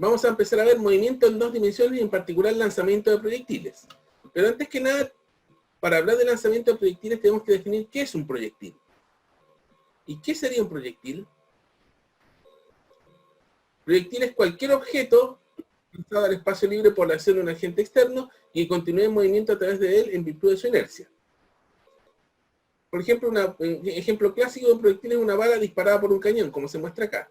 vamos a empezar a ver movimiento en 2 dimensiones y en particular lanzamiento de proyectiles. Pero antes que nada, para hablar de lanzamiento de proyectiles tenemos que definir qué es un proyectil. ¿Y qué sería un proyectil? Proyectil es cualquier objeto lanzado al espacio libre por la acción de un agente externo y que continúe en movimiento a través de él en virtud de su inercia. Por ejemplo, un ejemplo clásico de un proyectil es una bala disparada por un cañón, como se muestra acá.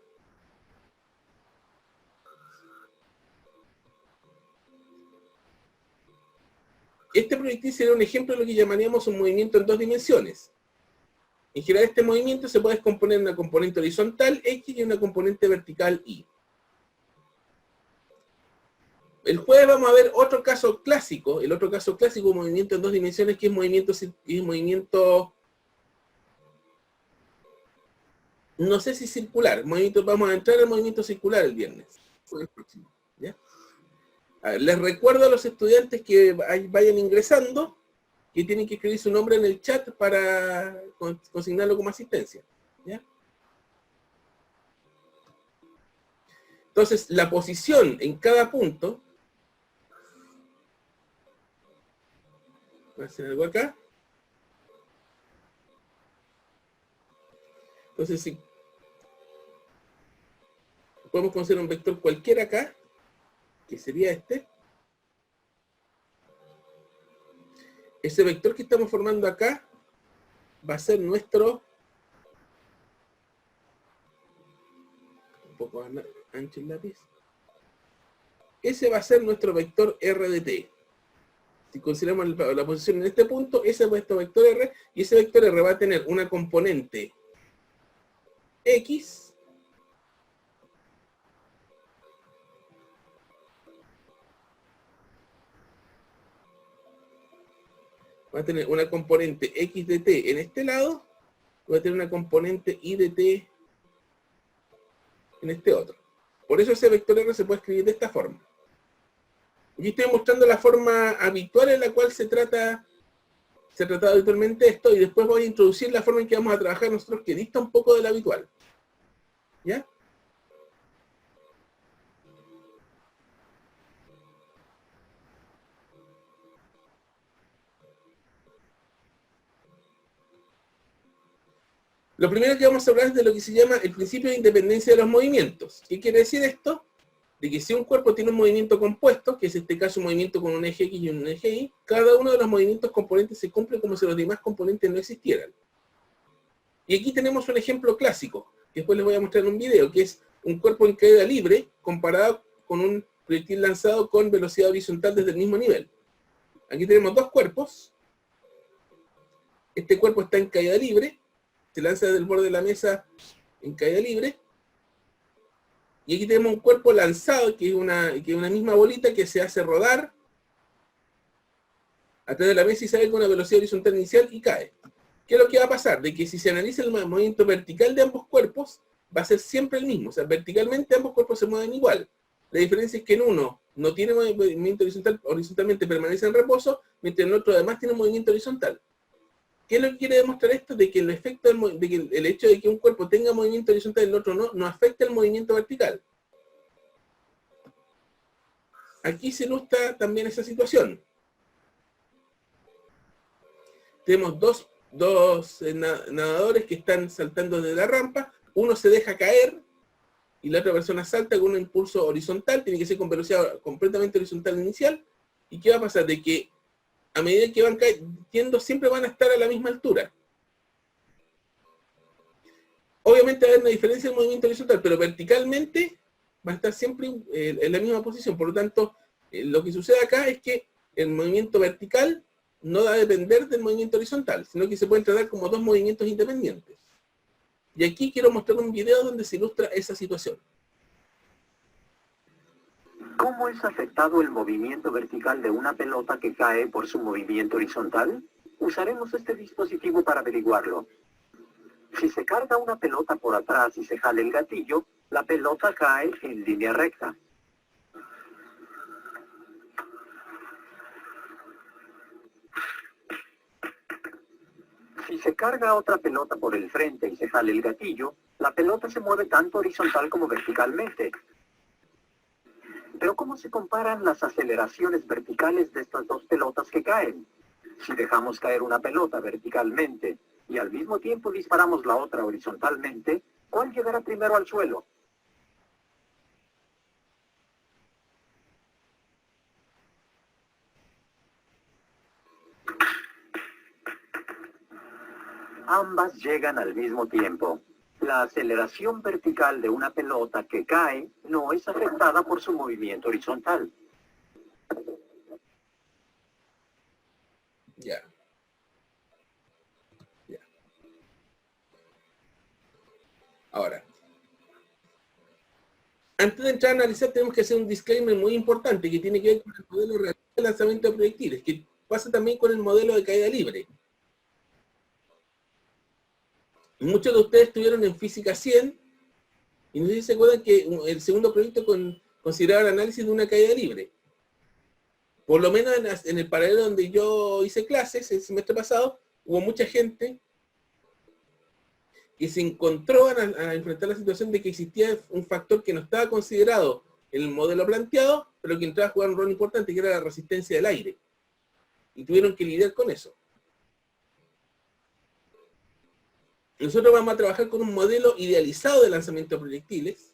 Este proyectil sería un ejemplo de lo que llamaríamos un movimiento en 2 dimensiones. En general, este movimiento se puede descomponer en una componente horizontal X y una componente vertical Y. El jueves vamos a ver otro caso clásico, el otro caso clásico de movimiento en 2 dimensiones, que es movimiento no sé si circular, vamos a entrar al movimiento circular el viernes, el próximo, ¿ya? A ver, les recuerdo a los estudiantes que vayan ingresando, que tienen que escribir su nombre en el chat para consignarlo como asistencia, ¿ya? Entonces, la posición en cada punto, voy a hacer algo acá. Entonces, si podemos considerar un vector cualquiera acá, que sería este. Ese vector que estamos formando acá va a ser nuestro, un poco ancho el lápiz, ese va a ser nuestro vector R de t. Si consideramos la posición en este punto, ese es nuestro vector R, y ese vector R va a tener una componente X va a tener una componente X de t en este lado, va a tener una componente Y de t en este otro. Por eso ese vector R se puede escribir de esta forma. Aquí estoy mostrando la forma habitual en la cual se trata habitualmente esto, y después voy a introducir la forma en que vamos a trabajar nosotros, que dista un poco de la habitual. ¿Ya? Lo primero que vamos a hablar es de lo que se llama el principio de independencia de los movimientos. ¿Qué quiere decir esto? De que si un cuerpo tiene un movimiento compuesto, que es en este caso un movimiento con un eje X y un eje Y, cada uno de los movimientos componentes se cumple como si los demás componentes no existieran. Y aquí tenemos un ejemplo clásico, que después les voy a mostrar en un video, que es un cuerpo en caída libre comparado con un proyectil lanzado con velocidad horizontal desde el mismo nivel. Aquí tenemos 2 cuerpos. Este cuerpo está en caída libre, se lanza desde el borde de la mesa en caída libre. Y aquí tenemos un cuerpo lanzado, que es una misma bolita que se hace rodar a través de la mesa y sale con una velocidad horizontal inicial y cae. ¿Qué es lo que va a pasar? De que si se analiza el movimiento vertical de ambos cuerpos, va a ser siempre el mismo. O sea, verticalmente ambos cuerpos se mueven igual. La diferencia es que en uno no tiene movimiento horizontal, horizontalmente permanece en reposo, mientras en el otro además tiene un movimiento horizontal. ¿Qué es lo que quiere demostrar esto? De que el efecto de que el hecho de que un cuerpo tenga movimiento horizontal y el otro no afecta el movimiento vertical. Aquí se ilustra también esa situación. Tenemos dos nadadores que están saltando de la rampa, uno se deja caer y la otra persona salta con un impulso horizontal, tiene que ser con velocidad completamente horizontal inicial. ¿Y qué va a pasar? De que a medida que van cayendo siempre van a estar a la misma altura. Obviamente va a haber una diferencia en el movimiento horizontal, pero verticalmente va a estar siempre en la misma posición. Por lo tanto, lo que sucede acá es que el movimiento vertical no va a depender del movimiento horizontal, sino que se pueden tratar como 2 movimientos independientes. Y aquí quiero mostrar un video donde se ilustra esa situación. ¿Cómo es afectado el movimiento vertical de una pelota que cae por su movimiento horizontal? Usaremos este dispositivo para averiguarlo. Si se carga una pelota por atrás y se jala el gatillo, la pelota cae en línea recta. Si se carga otra pelota por el frente y se jala el gatillo, la pelota se mueve tanto horizontal como verticalmente. cómo se comparan las aceleraciones verticales de estas dos pelotas que caen. Si dejamos caer una pelota verticalmente y al mismo tiempo disparamos la otra horizontalmente, ¿cuál llegará primero al suelo? Ambas llegan al mismo tiempo. La aceleración vertical de una pelota que cae no es afectada por su movimiento horizontal. Ya. Ya. Ahora, antes de entrar a analizar, tenemos que hacer un disclaimer muy importante que tiene que ver con el modelo real de lanzamiento de proyectiles, que pasa también con el modelo de caída libre. Muchos de ustedes estuvieron en Física 100 y no sé si se acuerdan que el segundo proyecto consideraba el análisis de una caída libre. Por lo menos en el paralelo donde yo hice clases el semestre pasado, hubo mucha gente que se encontró a enfrentar la situación de que existía un factor que no estaba considerado en el modelo planteado, pero que entraba a jugar un rol importante, que era la resistencia del aire. Y tuvieron que lidiar con eso. Nosotros vamos a trabajar con un modelo idealizado de lanzamiento de proyectiles,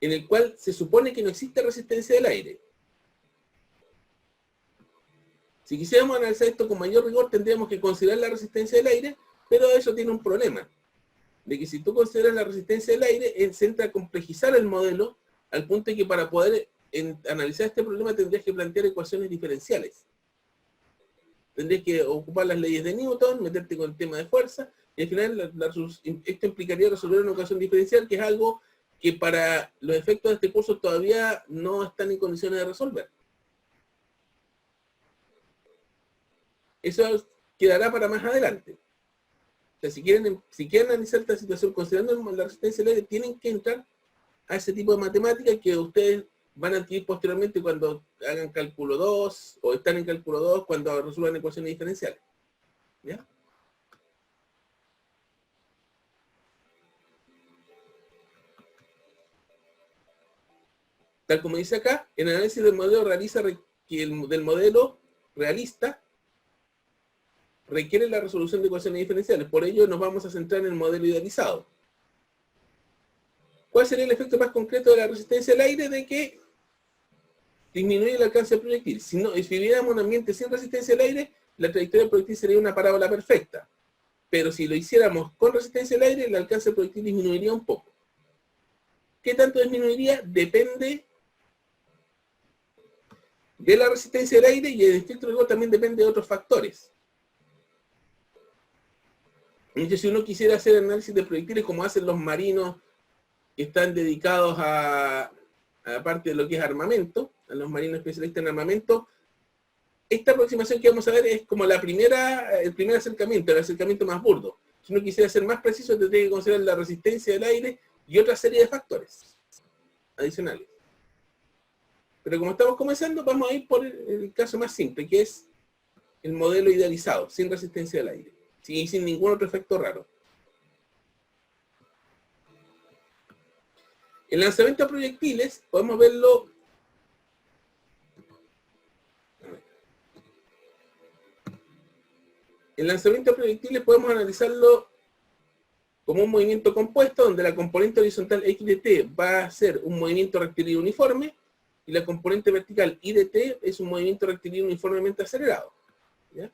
en el cual se supone que no existe resistencia del aire. Si quisiéramos analizar esto con mayor rigor, tendríamos que considerar la resistencia del aire, pero eso tiene un problema, de que si tú consideras la resistencia del aire, se entra a complejizar el modelo, al punto de que para poder analizar este problema tendrías que plantear ecuaciones diferenciales. Tendrías que ocupar las leyes de Newton, meterte con el tema de fuerza, y al final esto implicaría resolver una ecuación diferencial, que es algo que para los efectos de este curso todavía no están en condiciones de resolver. Eso quedará para más adelante. O sea, si quieren analizar esta situación considerando la resistencia del aire, tienen que entrar a ese tipo de matemáticas que ustedes van a adquirir posteriormente cuando hagan cálculo 2 o están en cálculo 2 cuando resuelvan ecuaciones diferenciales. ¿Ya? Tal como dice acá, el análisis del modelo del modelo realista requiere la resolución de ecuaciones diferenciales. Por ello nos vamos a centrar en el modelo idealizado. ¿Cuál sería el efecto más concreto de la resistencia al aire? De que disminuye el alcance del proyectil. Si viviéramos en un ambiente sin resistencia al aire, la trayectoria del proyectil sería una parábola perfecta. Pero si lo hiciéramos con resistencia al aire, el alcance del proyectil disminuiría un poco. ¿Qué tanto disminuiría? Depende de la resistencia al aire, y el efecto rigor también depende de otros factores. Entonces, si uno quisiera hacer análisis de proyectiles como hacen los marinos que están dedicados a la parte de lo que es armamento, a los marinos especialistas en armamento, esta aproximación que vamos a ver es como el primer acercamiento, el acercamiento más burdo. Si uno quisiera ser más preciso, tendría que considerar la resistencia del aire y otra serie de factores adicionales. Pero como estamos comenzando, vamos a ir por el caso más simple, que es el modelo idealizado, sin resistencia del aire, y sin ningún otro efecto raro. El lanzamiento de proyectiles, podemos verlo. El lanzamiento de proyectiles podemos analizarlo como un movimiento compuesto, donde la componente horizontal x de t va a ser un movimiento rectilíneo uniforme, y la componente vertical y de t es un movimiento rectilíneo uniformemente acelerado. ¿Ya?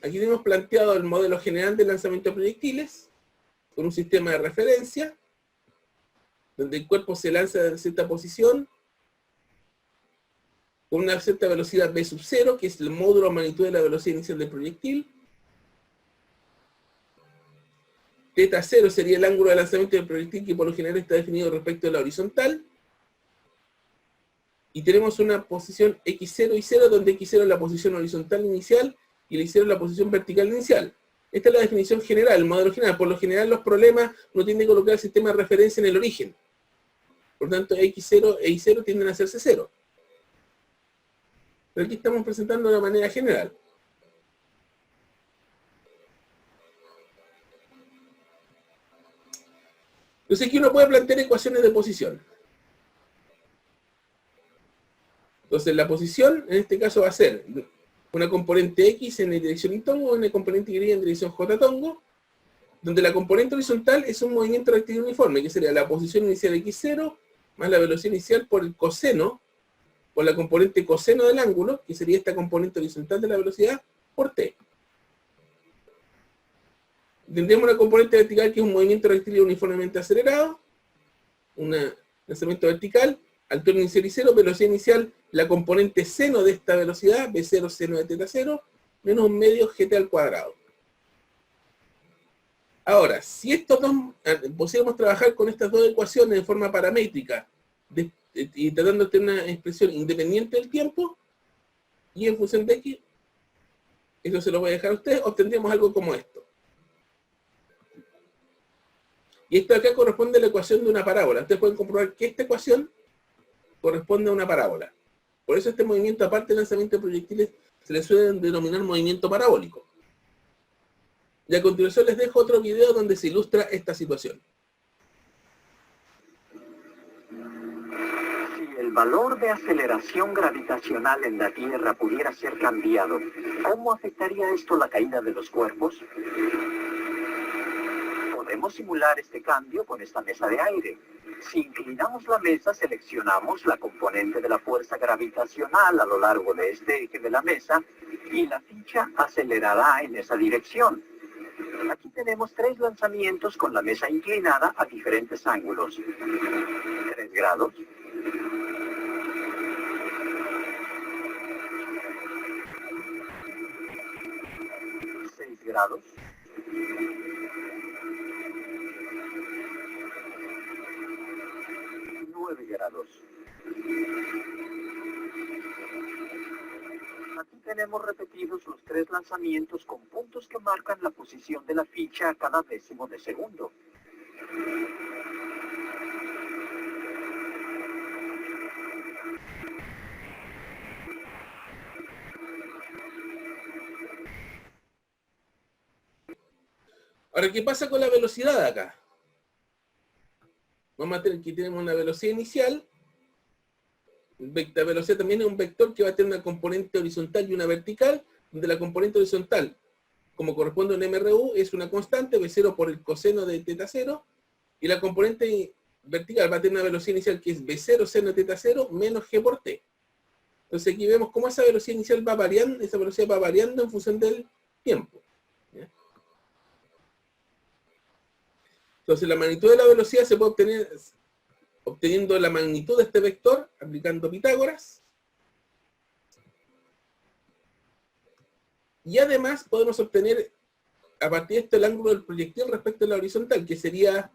Aquí tenemos planteado el modelo general de lanzamiento de proyectiles, con un sistema de referencia, donde el cuerpo se lanza de cierta posición, con una cierta velocidad v sub 0, que es el módulo o magnitud de la velocidad inicial del proyectil. Θ 0 sería el ángulo de lanzamiento del proyectil, que por lo general está definido respecto de la horizontal. Y tenemos una posición x0 y 0, donde x0 es la posición horizontal inicial y el y0 es la posición vertical inicial. Esta es la definición general, el modelo general. Por lo general los problemas no tienden a colocar el sistema de referencia en el origen. Por tanto, x0 e y0 tienden a hacerse 0. Pero aquí estamos presentando de manera general. Entonces aquí uno puede plantear ecuaciones de posición. Entonces la posición en este caso va a ser una componente X en la dirección Y tongo, una componente Y en dirección J tongo, donde la componente horizontal es un movimiento rectilíneo uniforme, que sería la posición inicial X0 más la velocidad inicial por el coseno, por la componente coseno del ángulo, que sería esta componente horizontal de la velocidad, por T. Tendríamos una componente vertical que es un movimiento rectilíneo uniformemente acelerado, un lanzamiento vertical, altura inicial y 0, velocidad inicial, la componente seno de esta velocidad, V0 seno de teta 0, menos un medio gt al cuadrado. Ahora, si estos dos, pusiéramos trabajar con estas dos ecuaciones de forma paramétrica, y tratando de tener una expresión independiente del tiempo, y en función de X, eso se lo voy a dejar a ustedes, obtendríamos algo como esto. Y esto acá corresponde a la ecuación de una parábola. Ustedes pueden comprobar que esta ecuación corresponde a una parábola. Por eso este movimiento, aparte del lanzamiento de proyectiles, se le suele denominar movimiento parabólico. Y a continuación les dejo otro video donde se ilustra esta situación. Si el valor de aceleración gravitacional en la Tierra pudiera ser cambiado, ¿cómo afectaría esto la caída de los cuerpos? Podemos simular este cambio con esta mesa de aire. Si inclinamos la mesa, seleccionamos la componente de la fuerza gravitacional a lo largo de este eje de la mesa y la ficha acelerará en esa dirección. Aquí tenemos 3 lanzamientos con la mesa inclinada a diferentes ángulos. 3 grados. 6 grados. 9 grados. Aquí tenemos repetidos los 3 lanzamientos con puntos que marcan la posición de la ficha a cada décimo de segundo. Ahora, ¿qué pasa con la velocidad acá? Vamos a tener que tenemos una velocidad inicial. La velocidad también es un vector que va a tener una componente horizontal y una vertical, donde la componente horizontal, como corresponde a un MRU, es una constante, V0 por el coseno de teta 0, y la componente vertical va a tener una velocidad inicial que es V0 seno de teta 0 menos G por T. Entonces aquí vemos cómo esa velocidad inicial va variando, esa velocidad va variando en función del tiempo. ¿Ya? Entonces la magnitud de la velocidad se puede obtener obteniendo la magnitud de este vector, aplicando Pitágoras. Y además podemos obtener a partir de esto el ángulo del proyectil respecto a la horizontal, que sería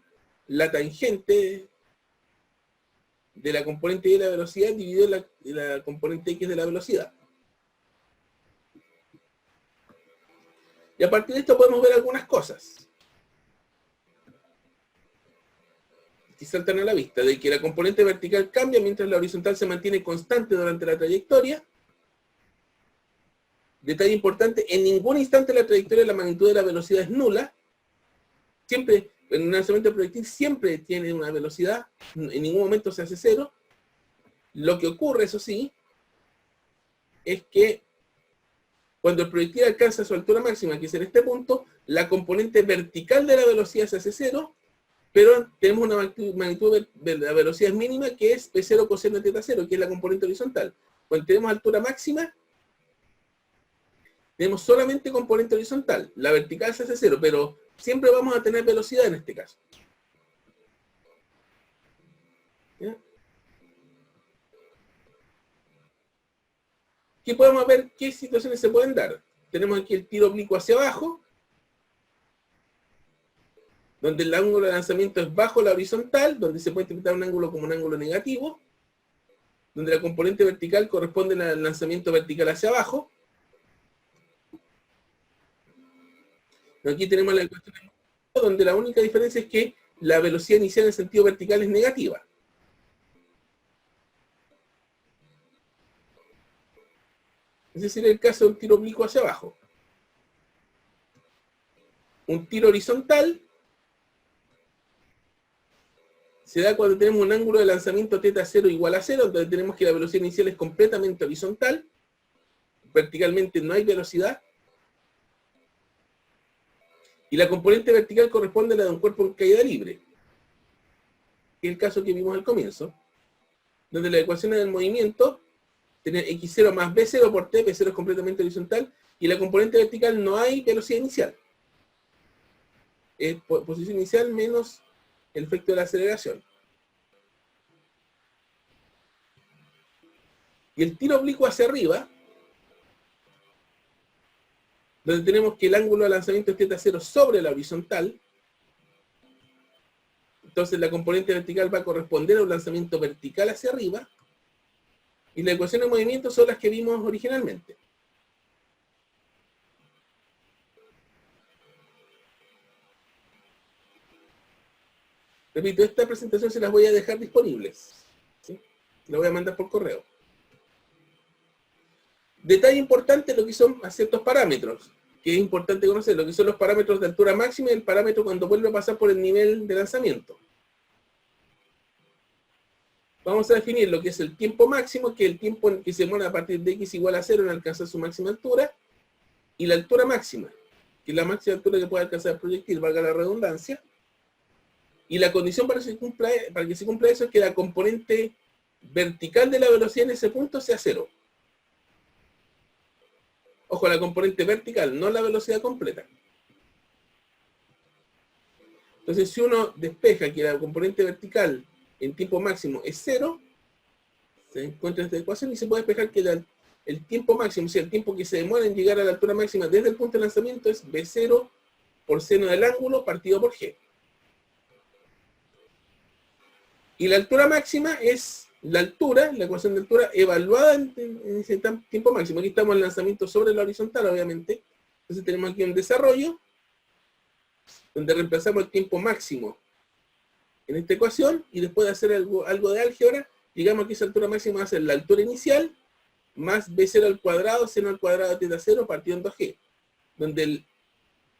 la tangente de la componente Y de la velocidad dividido la componente X de la velocidad. Y a partir de esto podemos ver algunas cosas que saltan a la vista, de que la componente vertical cambia mientras la horizontal se mantiene constante durante la trayectoria. Detalle importante, en ningún instante de la trayectoria la magnitud de la velocidad es nula. Siempre, en un lanzamiento de proyectil siempre tiene una velocidad, en ningún momento se hace cero. Lo que ocurre, eso sí, es que cuando el proyectil alcanza su altura máxima, que es en este punto, la componente vertical de la velocidad se hace cero, pero tenemos una magnitud de la velocidad mínima que es P0 coseno de teta 0, que es la componente horizontal. Cuando tenemos altura máxima, tenemos solamente componente horizontal. La vertical se hace cero, pero siempre vamos a tener velocidad en este caso. ¿Ya? Aquí podemos ver qué situaciones se pueden dar. Tenemos aquí el tiro oblicuo hacia abajo, donde el ángulo de lanzamiento es bajo la horizontal, donde se puede interpretar un ángulo como un ángulo negativo, donde la componente vertical corresponde al lanzamiento vertical hacia abajo. Aquí tenemos la ecuación donde la única diferencia es que la velocidad inicial en sentido vertical es negativa. Ese sería el caso de un tiro oblicuo hacia abajo. Un tiro horizontal se da cuando tenemos un ángulo de lanzamiento θ0 igual a 0, donde tenemos que la velocidad inicial es completamente horizontal, verticalmente no hay velocidad, y la componente vertical corresponde a la de un cuerpo en caída libre, que es el caso que vimos al comienzo, donde las ecuaciones del movimiento tienen x0 más b0 por t, b0 es completamente horizontal, y la componente vertical no hay velocidad inicial. Es posición inicial menos el efecto de la aceleración. Y el tiro oblicuo hacia arriba, donde tenemos que el ángulo de lanzamiento es θ0 sobre la horizontal, entonces la componente vertical va a corresponder a un lanzamiento vertical hacia arriba, y las ecuaciones de movimiento son las que vimos originalmente. Repito, esta presentación se las voy a dejar disponibles, ¿sí? La voy a mandar por correo. Detalle importante lo que son a ciertos parámetros, que es importante conocer, lo que son los parámetros de altura máxima y el parámetro cuando vuelve a pasar por el nivel de lanzamiento. Vamos a definir lo que es el tiempo máximo, que es el tiempo en que se demora a partir de x igual a 0 en alcanzar su máxima altura, y la altura máxima, que es la máxima altura que puede alcanzar el proyectil, valga la redundancia, y la condición para que se cumpla eso es que la componente vertical de la velocidad en ese punto sea 0. Ojo, la componente vertical, no la velocidad completa. Entonces, si uno despeja que la componente vertical en tiempo máximo es 0, se encuentra esta ecuación y se puede despejar que el tiempo máximo, o sea, el tiempo que se demora en llegar a la altura máxima desde el punto de lanzamiento es b0 por seno del ángulo partido por g. Y la altura máxima es la altura, la ecuación de altura, evaluada en ese tiempo máximo. Aquí estamos en el lanzamiento sobre la horizontal, obviamente. Entonces tenemos aquí un desarrollo, donde reemplazamos el tiempo máximo en esta ecuación, y después de hacer algo de álgebra, digamos que esa altura máxima va a ser la altura inicial, más b0 al cuadrado, seno al cuadrado de θ0 partido en 2g. Donde el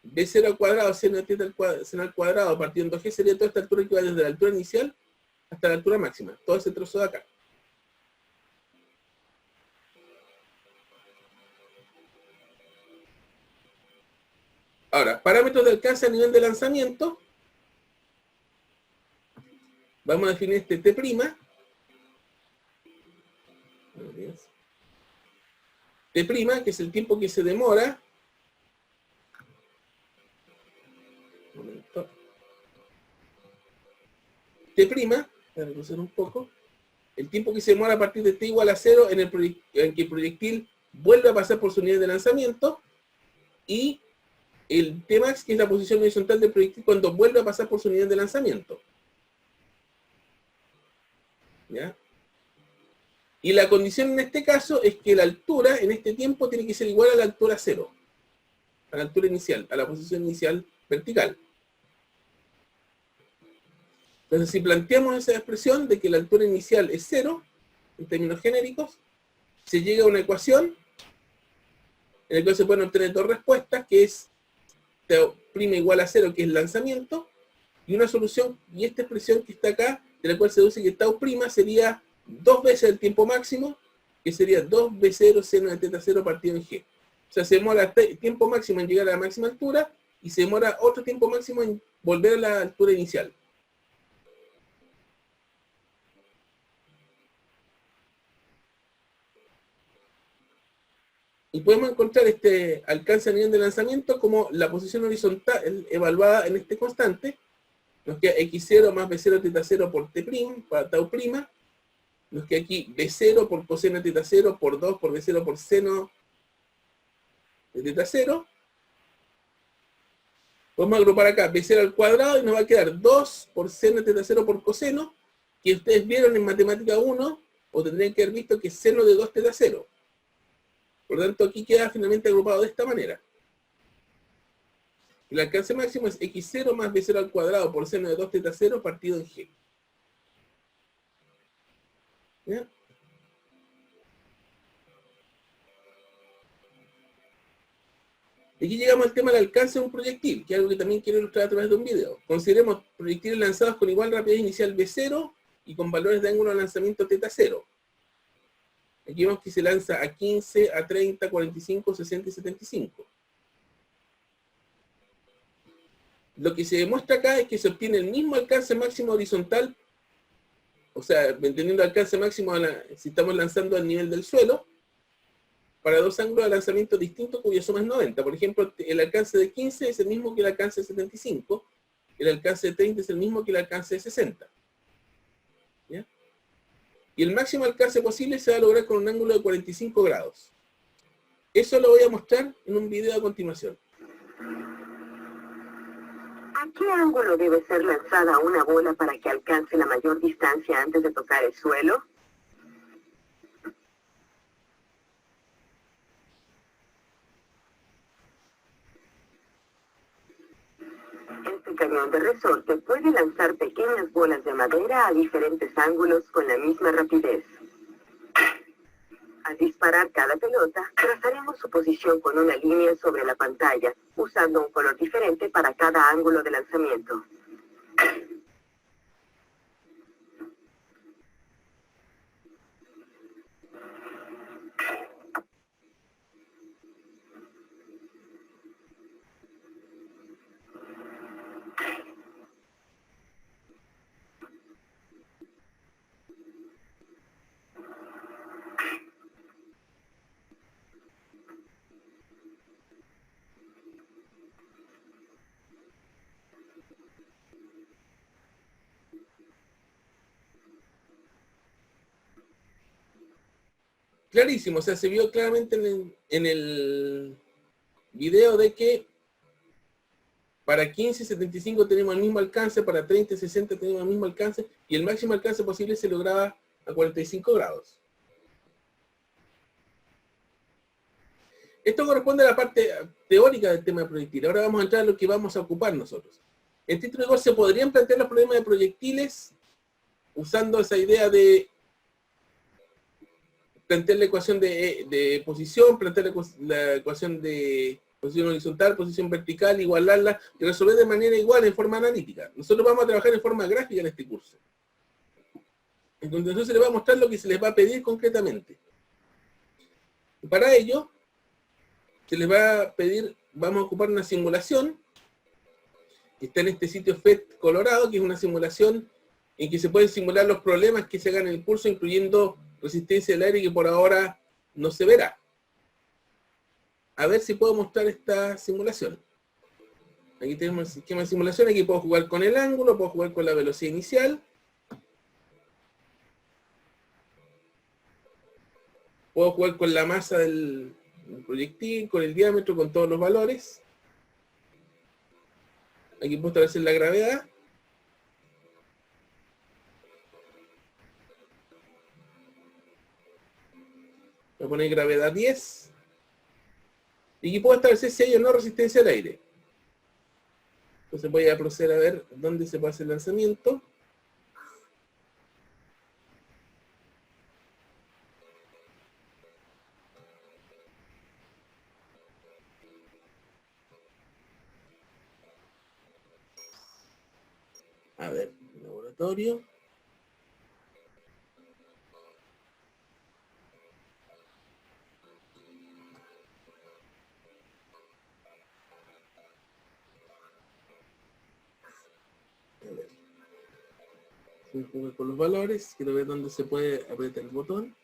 b0 al cuadrado, seno al cuadrado partido en 2g sería toda esta altura que va desde la altura inicial hasta la altura máxima, todo ese trozo de acá. Ahora, parámetros de alcance a nivel de lanzamiento. Vamos a definir este T', T', que es el tiempo que se demora. Un momento. T', para retroceder un poco, el tiempo que se demora a partir de t igual a 0 en que el proyectil vuelve a pasar por su nivel de lanzamiento, y el Tmax, que es la posición horizontal del proyectil cuando vuelve a pasar por su nivel de lanzamiento. ¿Ya? Y la condición en este caso es que la altura en este tiempo tiene que ser igual a la altura 0, a la altura inicial, a la posición inicial vertical. Entonces, si planteamos esa expresión de que la altura inicial es 0, en términos genéricos, se llega a una ecuación en la cual se pueden obtener dos respuestas, que es T' igual a 0, que es lanzamiento, y una solución, y esta expresión que está acá, de la cual se deduce que T' sería 2 veces el tiempo máximo, que sería 2b0 seno de θ0 partido en g. O sea, se demora tiempo máximo en llegar a la máxima altura, y se demora otro tiempo máximo en volver a la altura inicial. Y podemos encontrar este alcance a nivel de lanzamiento como la posición horizontal evaluada en este constante. Nos queda x0 más b0 θ0 por t', para tau'. Nos queda aquí b0 por coseno de θ0 por 2 por b0 por seno de θ0. Podemos agrupar acá b0 al cuadrado y nos va a quedar 2 por seno de θ0 por coseno, que ustedes vieron en matemática 1, o tendrían que haber visto que es seno de 2 θ0. Por lo tanto, aquí queda finalmente agrupado de esta manera. El alcance máximo es x0 más b0 al cuadrado por seno de 2 θ0 partido en g. ¿Ya? Y aquí llegamos al tema del alcance de un proyectil, que es algo que también quiero ilustrar a través de un video. Consideremos proyectiles lanzados con igual rapidez inicial V0 y con valores de ángulo de lanzamiento θ0. Aquí vemos que se lanza a 15, a 30, 45, 60 y 75. Lo que se demuestra acá es que se obtiene el mismo alcance máximo horizontal, o sea, entendiendo alcance máximo si estamos lanzando al nivel del suelo, para dos ángulos de lanzamiento distintos cuya suma es 90. Por ejemplo, el alcance de 15 es el mismo que el alcance de 75, el alcance de 30 es el mismo que el alcance de 60. ¿Ya? Y el máximo alcance posible se va a lograr con un ángulo de 45 grados. Eso lo voy a mostrar en un video a continuación. ¿A qué ángulo debe ser lanzada una bola para que alcance la mayor distancia antes de tocar el suelo? Este cañón de resorte puede lanzar pequeñas bolas de madera a diferentes ángulos con la misma rapidez. Al disparar cada pelota, trazaremos su posición con una línea sobre la pantalla, usando un color diferente para cada ángulo de lanzamiento. Clarísimo, o sea, se vio claramente en el video de que para 15 y 75 tenemos el mismo alcance, para 30 y 60 tenemos el mismo alcance, y el máximo alcance posible se lograba a 45 grados. Esto corresponde a la parte teórica del tema de proyectil. Ahora vamos a entrar a lo que vamos a ocupar nosotros. En título de se podrían plantear los problemas de proyectiles usando esa idea de plantear la ecuación de posición, plantear la ecuación de posición horizontal, posición vertical, igualarla y resolver de manera igual en forma analítica. Nosotros vamos a trabajar en forma gráfica en este curso. Entonces se les va a mostrar lo que se les va a pedir concretamente. Y para ello, se les va a pedir, vamos a ocupar una simulación, que está en este sitio FET Colorado, que es una simulación en que se pueden simular los problemas que se hagan en el curso, incluyendo resistencia del aire, que por ahora no se verá. A ver si puedo mostrar esta simulación. Aquí tenemos el esquema de simulación, aquí puedo jugar con el ángulo, puedo jugar con la velocidad inicial. Puedo jugar con la masa del proyectil, con el diámetro, con todos los valores. Aquí puedo establecer la gravedad. Voy a poner gravedad 10. Y aquí puedo establecer si hay o no resistencia al aire. Entonces voy a proceder a ver dónde se puede hacer el lanzamiento. A ver, laboratorio. A ver. Voy a jugar con los valores. Quiero ver dónde se puede apretar el botón.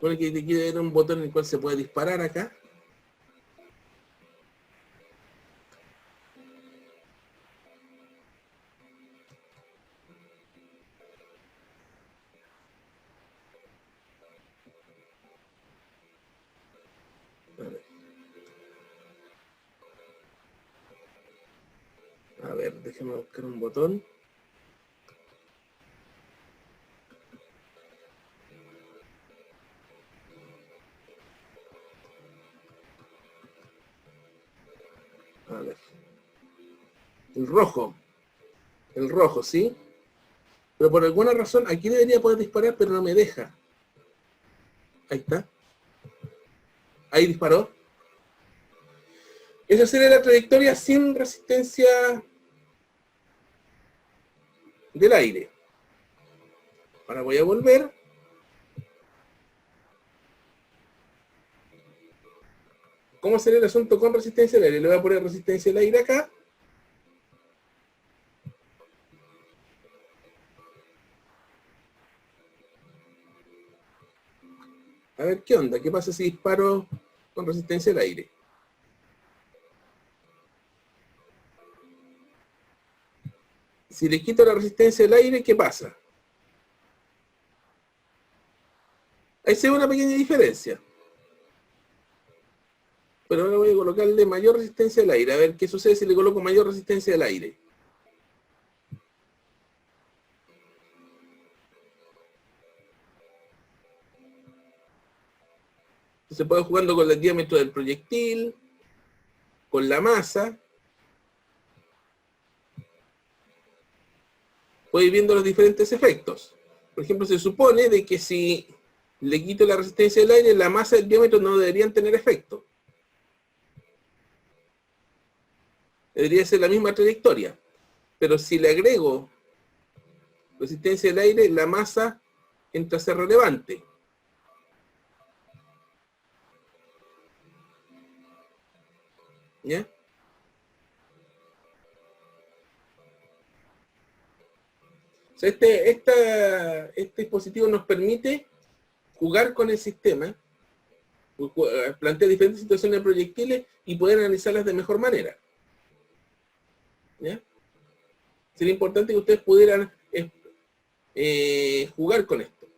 Pone que te quiere ver un botón en el cual se puede disparar acá. A ver, déjame buscar un botón. A ver. El rojo, ¿sí? Pero por alguna razón aquí debería poder disparar, pero no me deja. Ahí está. Ahí disparó. Esa sería la trayectoria sin resistencia del aire. Ahora voy a volver. ¿Cómo sería el asunto con resistencia del aire? Le voy a poner resistencia del aire acá. A ver qué onda, qué pasa si disparo con resistencia del aire. Si le quito la resistencia del aire, ¿qué pasa? Ahí se ve una pequeña diferencia. Pero ahora voy a colocarle mayor resistencia al aire. A ver qué sucede si le coloco mayor resistencia al aire. Se puede jugando con el diámetro del proyectil, con la masa. Puede ir viendo los diferentes efectos. Por ejemplo, se supone de que si le quito la resistencia del aire, la masa y el diámetro no deberían tener efecto. Debería ser la misma trayectoria. Pero si le agrego resistencia del aire, la masa entra a ser relevante. ¿Ya? O sea, este dispositivo nos permite jugar con el sistema, plantear diferentes situaciones de proyectiles y poder analizarlas de mejor manera. ¿Ya? Sería importante que ustedes pudieran jugar con esto.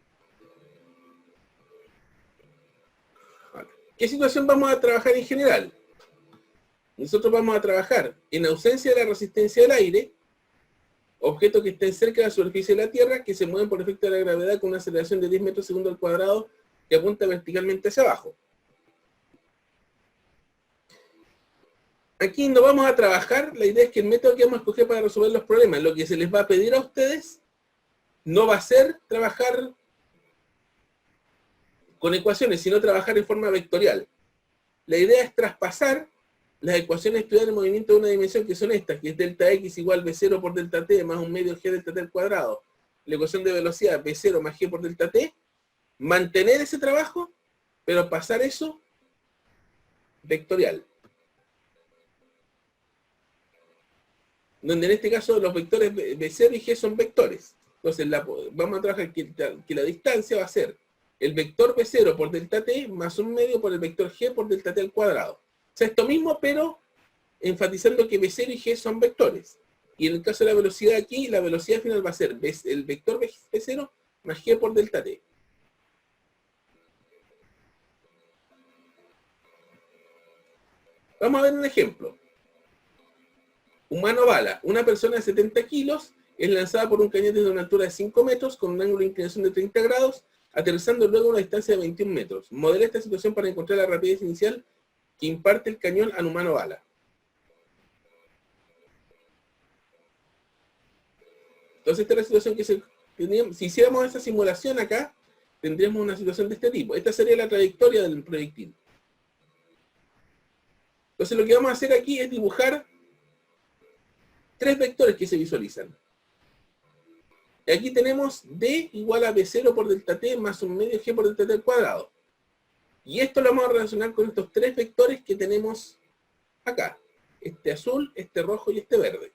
Vale. ¿Qué situación vamos a trabajar en general? Nosotros vamos a trabajar en ausencia de la resistencia del aire, objetos que estén cerca de la superficie de la Tierra, que se mueven por efecto de la gravedad con una aceleración de 10 metros segundo al cuadrado que apunta verticalmente hacia abajo. Aquí no vamos a trabajar, la idea es que el método que vamos a escoger para resolver los problemas, lo que se les va a pedir a ustedes, no va a ser trabajar con ecuaciones, sino trabajar en forma vectorial. La idea es traspasar las ecuaciones estudiadas en movimiento de una dimensión, que son estas, que es delta x igual b0 por delta t más un medio g delta t al cuadrado. La ecuación de velocidad b0 más g por delta t. Mantener ese trabajo, pero pasar eso vectorial. Donde en este caso los vectores b0 y g son vectores. Entonces vamos a trabajar que la distancia va a ser el vector b0 por delta t más un medio por el vector g por delta t al cuadrado. O sea, esto mismo, pero enfatizando que b0 y g son vectores. Y en el caso de la velocidad aquí, la velocidad final va a ser el vector b0 más g por delta t. Vamos a ver un ejemplo. Humano bala. Una persona de 70 kilos es lanzada por un cañón desde una altura de 5 metros con un ángulo de inclinación de 30 grados, aterrizando luego a una distancia de 21 metros. Modela esta situación para encontrar la rapidez inicial que imparte el cañón al humano bala. Entonces esta es la situación que teníamos. Si hiciéramos esta simulación acá, tendríamos una situación de este tipo. Esta sería la trayectoria del proyectil. Entonces lo que vamos a hacer aquí es dibujar tres vectores que se visualizan. Y aquí tenemos d igual a b0 por delta t más un medio g por delta t al cuadrado. Y esto lo vamos a relacionar con estos tres vectores que tenemos acá. Este azul, este rojo y este verde.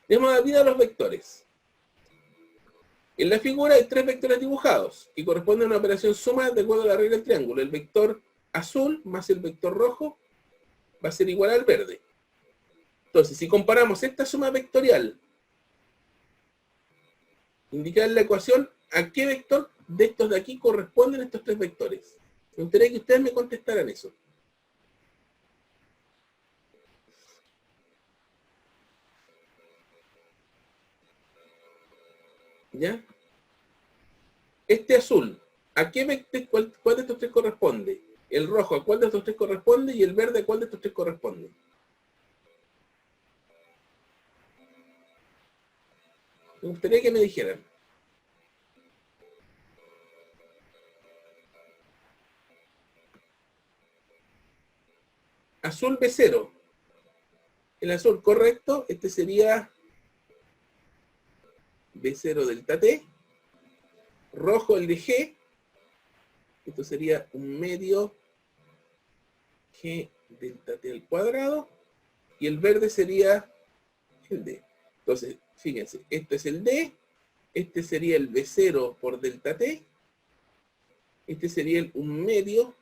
Demos la vida a los vectores. En la figura hay tres vectores dibujados, que corresponden a una operación suma de acuerdo a la regla del triángulo. El vector azul más el vector rojo va a ser igual al verde. Entonces, si comparamos esta suma vectorial, indicar en la ecuación a qué vector de estos de aquí corresponden estos tres vectores. Me gustaría que ustedes me contestaran eso. ¿Ya? Este azul, ¿a qué vector, cuál de estos tres corresponde? El rojo, ¿a cuál de estos tres corresponde? Y el verde, ¿a cuál de estos tres corresponde? Me gustaría que me dijeran. Azul B0. El azul correcto, este sería B0 delta T. Rojo el de G. Esto sería un medio G delta T al cuadrado. Y el verde sería el D. Entonces, fíjense, este es el D. Este sería el B0 por delta T. Este sería un medio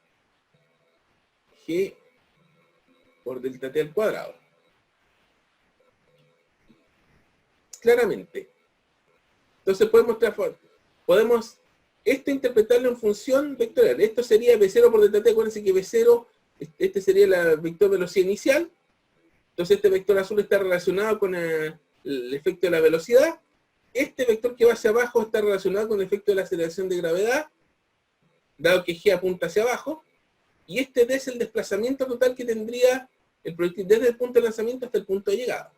G por delta T al cuadrado. Claramente. Entonces podemos esto interpretarlo en función vectorial. Esto sería B0 por delta T. Acuérdense que B0, este sería el vector velocidad inicial. Entonces este vector azul está relacionado con el efecto de la velocidad. Este vector que va hacia abajo está relacionado con el efecto de la aceleración de gravedad, dado que G apunta hacia abajo. Y este D es el desplazamiento total que tendría el proyectil desde el punto de lanzamiento hasta el punto de llegada.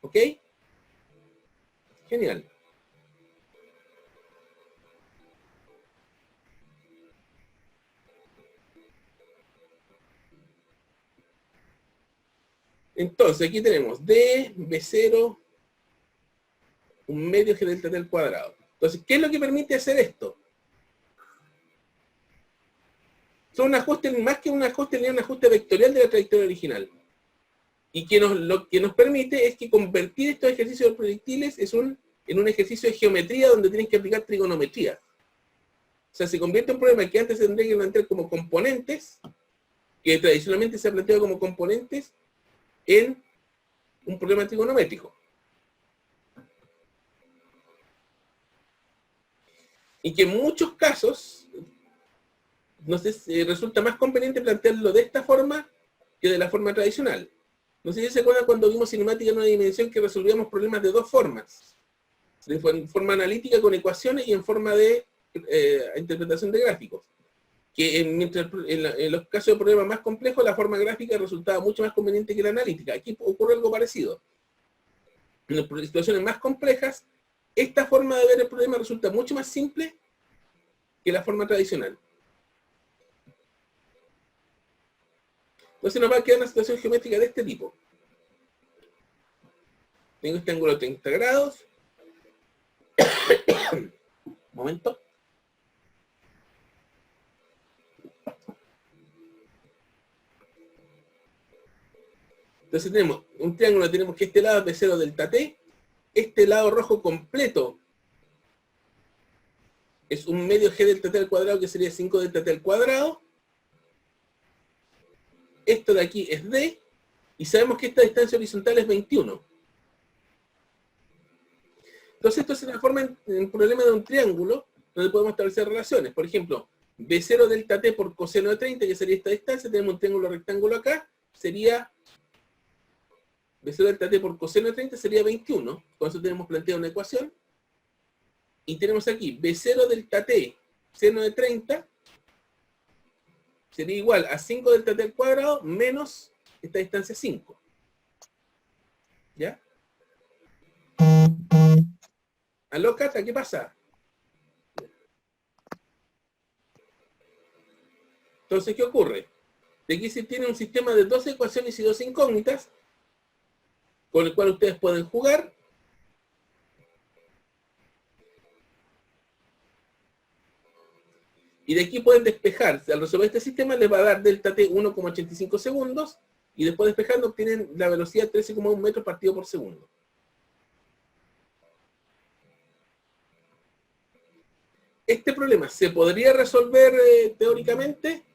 ¿Ok? Genial. Entonces, aquí tenemos D, B0, un medio G delta T al cuadrado. Entonces, ¿qué es lo que permite hacer esto? Son un ajuste, más que un ajuste lineal, un ajuste vectorial de la trayectoria original. Y que lo que nos permite es que convertir estos ejercicios de proyectiles en un ejercicio de geometría donde tienen que aplicar trigonometría. O sea, se convierte en un problema que antes se tendría que plantear como componentes, que tradicionalmente se ha planteado como componentes, en un problema trigonométrico. Y que en muchos casos, no sé, resulta más conveniente plantearlo de esta forma que de la forma tradicional. No sé si se acuerdan cuando vimos cinemática en una dimensión que resolvíamos problemas de dos formas. De forma analítica con ecuaciones y en forma de interpretación de gráficos. Que en los casos de problemas más complejos, la forma gráfica resultaba mucho más conveniente que la analítica. Aquí ocurre algo parecido. En las situaciones más complejas, esta forma de ver el problema resulta mucho más simple que la forma tradicional. Entonces nos va a quedar una situación geométrica de este tipo. Tengo este ángulo de 30 grados. Un momento. Entonces tenemos un triángulo, tenemos que este lado es de 0 delta T. Este lado rojo completo es un medio G delta T al cuadrado, que sería 5 delta T al cuadrado. Esto de aquí es D, y sabemos que esta distancia horizontal es 21. Entonces esto se transforma en un problema de un triángulo, donde podemos establecer relaciones. Por ejemplo, B0 delta T por coseno de 30, que sería esta distancia, tenemos un triángulo rectángulo acá, sería B0 delta T por coseno de 30 sería 21. Con eso tenemos planteado una ecuación. Y tenemos aquí B0 delta T seno de 30 sería igual a 5 delta T al cuadrado menos esta distancia 5. ¿Ya? ¿Aló, Cata? ¿Qué pasa? Entonces, ¿qué ocurre? De aquí se tiene un sistema de 2 ecuaciones y 2 incógnitas, con el cual ustedes pueden jugar. Y de aquí pueden despejar. Al resolver este sistema les va a dar delta T 1,85 segundos, y después despejando obtienen la velocidad 13,1 metros partido por segundo. Este problema se podría resolver teóricamente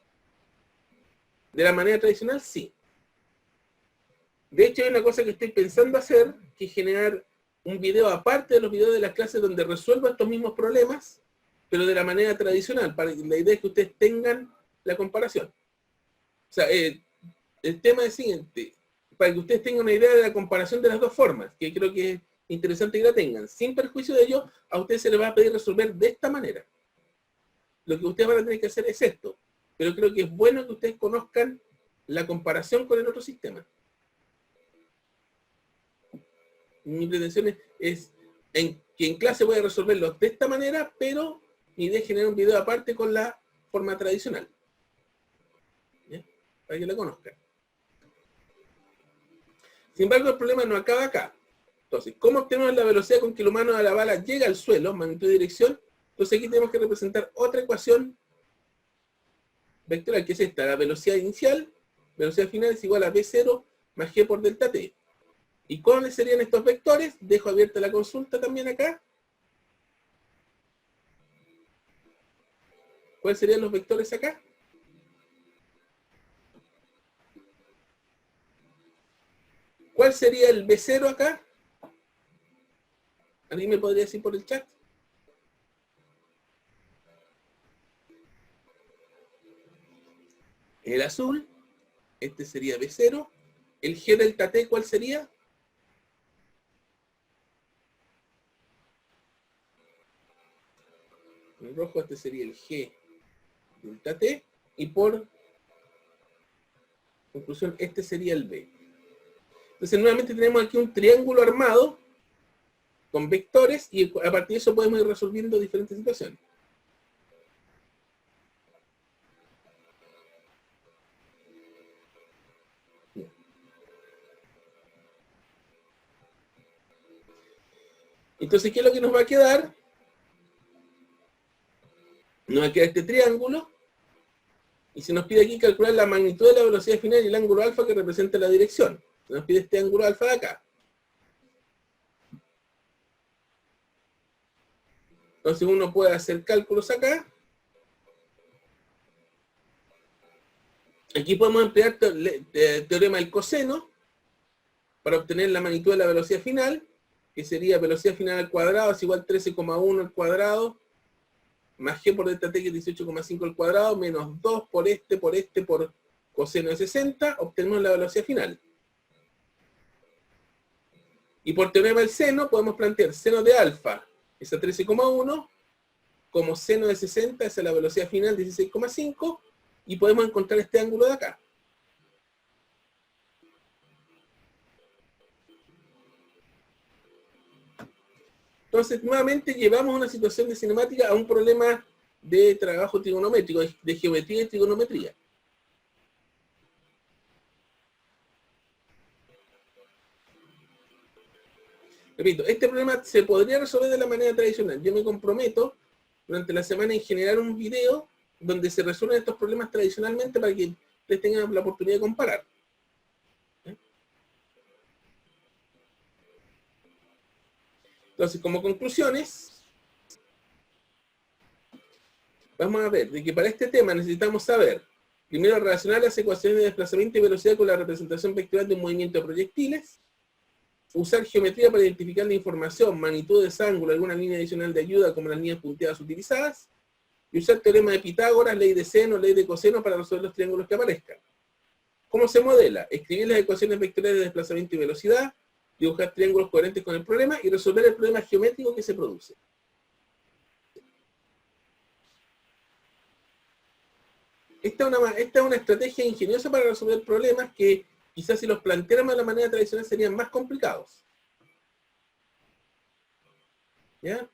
de la manera tradicional, sí. De hecho, hay una cosa que estoy pensando hacer, que es generar un video aparte de los videos de las clases donde resuelvo estos mismos problemas, pero de la manera tradicional. La idea es que ustedes tengan la comparación. O sea, el tema es el siguiente, para que ustedes tengan una idea de la comparación de las dos formas, que creo que es interesante que la tengan. Sin perjuicio de ello, a ustedes se les va a pedir resolver de esta manera. Lo que ustedes van a tener que hacer es esto, pero creo que es bueno que ustedes conozcan la comparación con el otro sistema. Mi pretensión es que en clase voy a resolverlo de esta manera, pero mi idea es generar un video aparte con la forma tradicional. ¿Ya? Para que la conozcan. Sin embargo, el problema no acaba acá. Entonces, ¿cómo obtenemos la velocidad con que el humano de la bala llega al suelo, magnitud y dirección? Entonces aquí tenemos que representar otra ecuación vectorial, que es esta. La velocidad inicial, velocidad final es igual a V0 más G por delta T. ¿Y cuáles serían estos vectores? Dejo abierta la consulta también acá. ¿Cuáles serían los vectores acá? ¿Cuál sería el V0 acá? ¿Alguien me podría decir por el chat? El azul, este sería V0. El G delta T, ¿cuál sería? El rojo, este sería el G delta T. Y por conclusión, este sería el B. Entonces, nuevamente tenemos aquí un triángulo armado con vectores y a partir de eso podemos ir resolviendo diferentes situaciones. Entonces, ¿qué es lo que nos va a quedar? Nos va a quedar este triángulo y se nos pide aquí calcular la magnitud de la velocidad final y el ángulo alfa que representa la dirección. Se nos pide este ángulo alfa de acá. Entonces uno puede hacer cálculos acá. Aquí podemos emplear el teorema del coseno para obtener la magnitud de la velocidad final, que sería velocidad final al cuadrado es igual a 13,1 al cuadrado, más g por delta t, que es 18,5 al cuadrado, menos 2 por coseno de 60, obtenemos la velocidad final. Y por teorema del seno podemos plantear seno de alfa es a 13,1, como seno de 60 es a la velocidad final 16,5, y podemos encontrar este ángulo de acá. Entonces, nuevamente llevamos una situación de cinemática a un problema de trabajo trigonométrico, de geometría y trigonometría. Repito, este problema se podría resolver de la manera tradicional. Yo me comprometo durante la semana en generar un video donde se resuelven estos problemas tradicionalmente para que ustedes tengan la oportunidad de comparar. Entonces, como conclusiones, vamos a ver de que para este tema necesitamos saber, primero, relacionar las ecuaciones de desplazamiento y velocidad con la representación vectorial de un movimiento de proyectiles, usar geometría para identificar la información, magnitudes, ángulo, alguna línea adicional de ayuda como las líneas punteadas utilizadas, y usar teorema de Pitágoras, ley de seno, ley de coseno para resolver los triángulos que aparezcan. ¿Cómo se modela? Escribir las ecuaciones vectoriales de desplazamiento y velocidad, dibujar triángulos coherentes con el problema y resolver el problema geométrico que se produce. Esta es una estrategia ingeniosa para resolver problemas que quizás si los planteáramos de la manera tradicional serían más complicados. ¿Ya?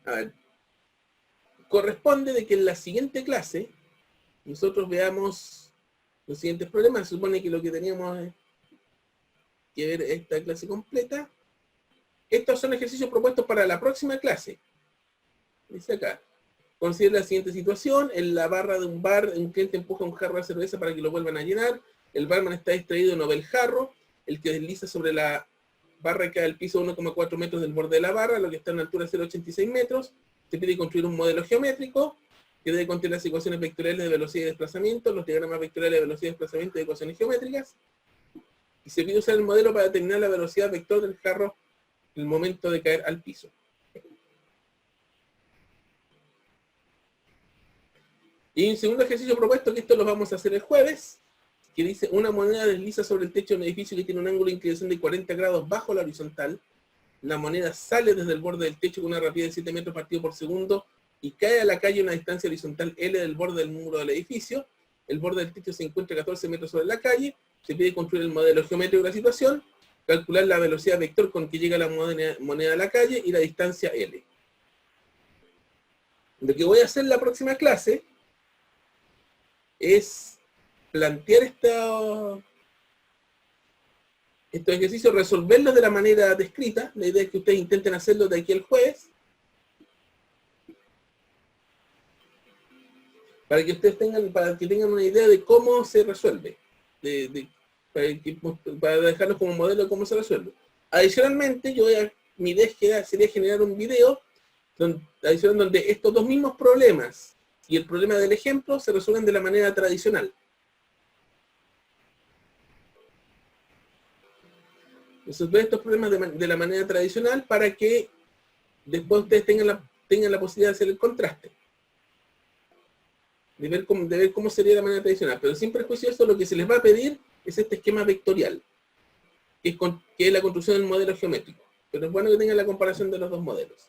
A ver. Corresponde de que en la siguiente clase nosotros veamos los siguientes problemas. Se supone que lo que teníamos que ver esta clase completa. Estos son ejercicios propuestos para la próxima clase. Dice acá. Considera la siguiente situación. En la barra de un bar, un cliente empuja un jarro de cerveza para que lo vuelvan a llenar. El barman está distraído y no ve el jarro. El que desliza sobre la barra cae al piso 1,4 metros del borde de la barra, lo que está en una altura de 0,86 metros. Se pide construir un modelo geométrico que debe contener las ecuaciones vectoriales de velocidad y desplazamiento, los diagramas vectoriales de velocidad y desplazamiento y ecuaciones geométricas. Y se pide usar el modelo para determinar la velocidad vector del jarro en el momento de caer al piso. Y un segundo ejercicio propuesto, que esto lo vamos a hacer el jueves, que dice: una moneda desliza sobre el techo de un edificio que tiene un ángulo de inclinación de 40 grados bajo la horizontal. La moneda sale desde el borde del techo con una rapidez de 7 metros partido por segundo y cae a la calle a una distancia horizontal L del borde del muro del edificio. El borde del techo se encuentra a 14 metros sobre la calle. se pide construir el modelo geométrico de la situación, calcular la velocidad vector con que llega la moneda a la calle y la distancia L. Lo que voy a hacer en la próxima clase es plantear estos ejercicios, resolverlos de la manera descrita. La idea es que ustedes intenten hacerlo de aquí al jueves, para que ustedes tengan una idea de cómo se resuelve, para dejarlos como modelo de cómo se resuelve. Adicionalmente, mi idea sería generar un video donde estos dos mismos problemas y el problema del ejemplo se resuelven de la manera tradicional. Resolver estos problemas de la manera tradicional para que después ustedes tengan la posibilidad de hacer el contraste. De ver cómo sería la manera tradicional. Pero sin prejuicio, eso lo que se les va a pedir es este esquema vectorial, que es la construcción del modelo geométrico. Pero es bueno que tengan la comparación de los dos modelos.